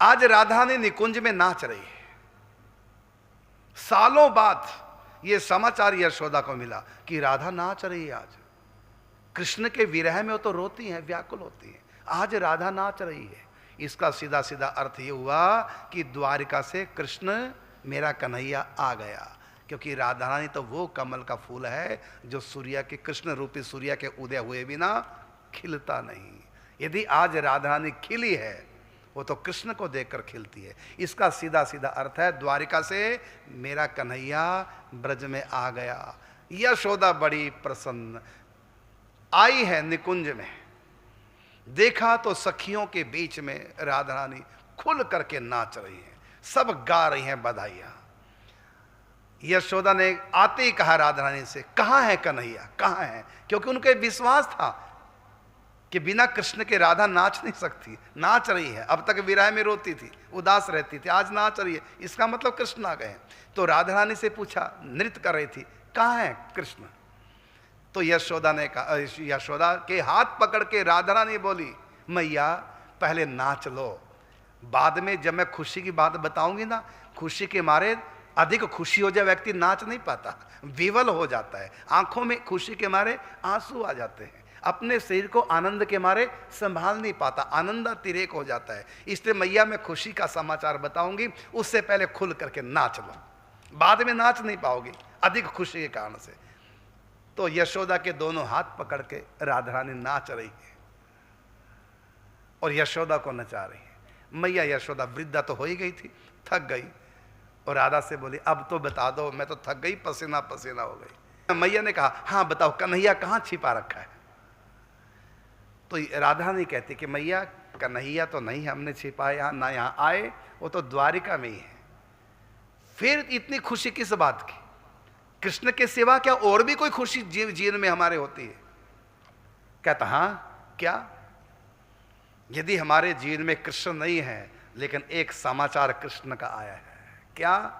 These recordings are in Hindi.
आज राधा रानी निकुंज में नाच रही है। सालों बाद यह समाचार यशोदा को मिला कि राधा नाच रही है। आज कृष्ण के विरह में वो तो रोती हैं, व्याकुल होती हैं, आज राधा नाच रही है। इसका सीधा सीधा अर्थ ये हुआ कि द्वारिका से कृष्ण मेरा कन्हैया आ गया, क्योंकि राधा रानी तो वो कमल का फूल है जो सूर्य के, कृष्ण रूपी सूर्य के उदय हुए बिना खिलता नहीं। यदि आज राधा रानी खिली है वो तो कृष्ण को देखकर खिलती है। इसका सीधा सीधा अर्थ है द्वारिका से मेरा कन्हैया ब्रज में आ गया। यशोदा बड़ी प्रसन्न आई है निकुंज में। देखा तो सखियों के बीच में राधा रानी खुल करके नाच रही है, सब गा रही हैं बधाइयां। यशोदा ने आते ही कहा राधा रानी से, कहाँ है कन्हैया, कहाँ है? क्योंकि उनके विश्वास था कि बिना कृष्ण के राधा नाच नहीं सकती। नाच रही है, अब तक विरह में रोती थी, उदास रहती थी, आज नाच रही है, इसका मतलब कृष्ण आ गए। तो राधा रानी से पूछा, नृत्य कर रही थी, कहाँ है कृष्ण? तो यशोदा ने कहा, यशोदा के हाथ पकड़ के राधा रानी बोली, मैया पहले नाच लो, बाद में जब मैं खुशी की बात बताऊंगी ना, खुशी के मारे अधिक खुशी हो जाए व्यक्ति नाच नहीं पाता, विवल हो जाता है, आंखों में खुशी के मारे आंसू आ जाते हैं, अपने शरीर को आनंद के मारे संभाल नहीं पाता, आनंद अतिरेक हो जाता है। इसलिए मैया मैं खुशी का समाचार बताऊंगी, उससे पहले खुल करके नाच लो, बाद में नाच नहीं पाओगी अधिक खुशी के कारण से। तो यशोदा के दोनों हाथ पकड़ के राधा रानी नाच रही है और यशोदा को नचा रही है। मैया यशोदा वृद्धा तो हो ही गई थी, थक गई, और राधा से बोली, अब तो बता दो, मैं तो थक गई, पसीना पसीना हो गई। मैया ने कहा, हाँ बताओ कन्हैया कहाँ छिपा रखा है? तो राधा रानी कहती कि मैया कन्हैया तो नहीं हमने छिपाया, ना यहाँ आए, वो तो द्वारिका में ही है। फिर इतनी खुशी किस बात की? कृष्ण के सिवा क्या और भी कोई खुशी जीवन में हमारे होती है? कहता, हाँ क्या? यदि हमारे जीवन में कृष्ण नहीं है, लेकिन एक समाचार कृष्ण का आया है। क्या?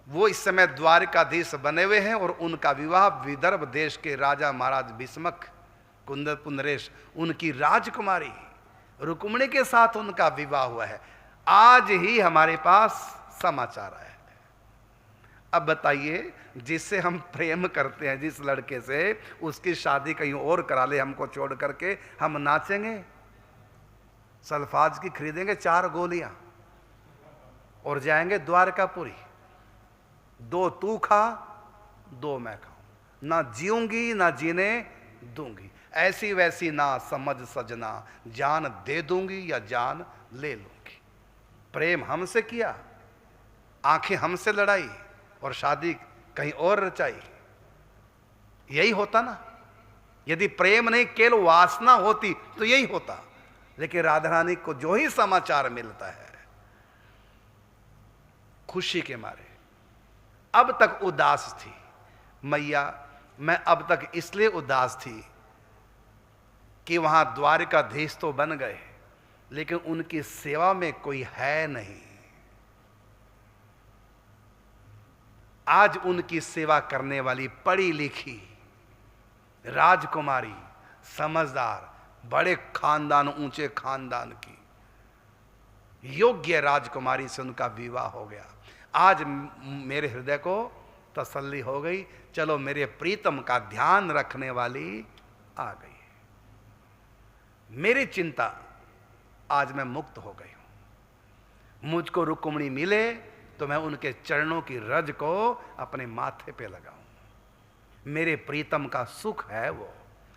वो इस समय द्वारिकाधीश बने हुए हैं और उनका विवाह विदर्भ देश के राजा महाराज भीष्मक कुंद पुंडरेश, उनकी राजकुमारी रुक्मिणी के साथ उनका विवाह हुआ है। आज ही हमारे पास समाचार आया है। अब बताइए, जिससे हम प्रेम करते हैं, जिस लड़के से, उसकी शादी कहीं और करा ले हमको छोड़ करके, हम नाचेंगे? सल्फाज की खरीदेंगे 4 गोलियां और जाएंगे द्वारकापुरी, 2 तू खा 2 मैं खाऊं, ना जीऊंगी ना जीने दूंगी, ऐसी वैसी ना समझ सजना, जान दे दूंगी या जान ले लूंगी। प्रेम हमसे किया, आंखें हमसे लड़ाई और शादी कहीं और रचाई, यही होता ना। यदि प्रेम नहीं केवल वासना होती तो यही होता। लेकिन राधा रानी को जो ही समाचार मिलता है खुशी के मारे, अब तक उदास थी मैया, मैं अब तक इसलिए उदास थी कि वहां द्वारिकाधीश तो बन गए, लेकिन उनकी सेवा में कोई है नहीं। आज उनकी सेवा करने वाली पढ़ी लिखी राजकुमारी, समझदार, बड़े खानदान, ऊंचे खानदान की योग्य राजकुमारी से उनका विवाह हो गया। आज मेरे हृदय को तसल्ली हो गई, चलो मेरे प्रीतम का ध्यान रखने वाली आ गई। मेरी चिंता आज मैं मुक्त हो गई हूं। मुझको रुक्मिणी मिले तो मैं उनके चरणों की रज को अपने माथे पे लगाऊं। मेरे प्रीतम का सुख है वो।